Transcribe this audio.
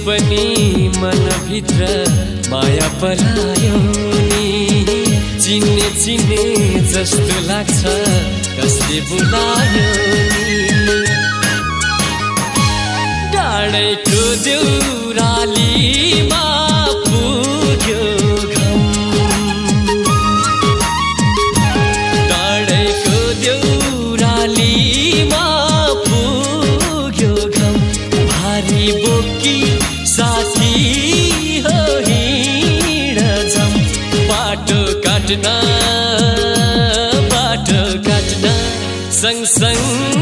पनि मनभित्र माया परायो नि चिन्ने चिन्ने जस्तो लाग्छ कसले बुलायो नि डाँडैको देउरालीमा पुग्यो घम डाँडैको देउरालीमा पुग्यो घम भारी बोकी साथी हो हिँड झम बाटो काट्न सँगसँगै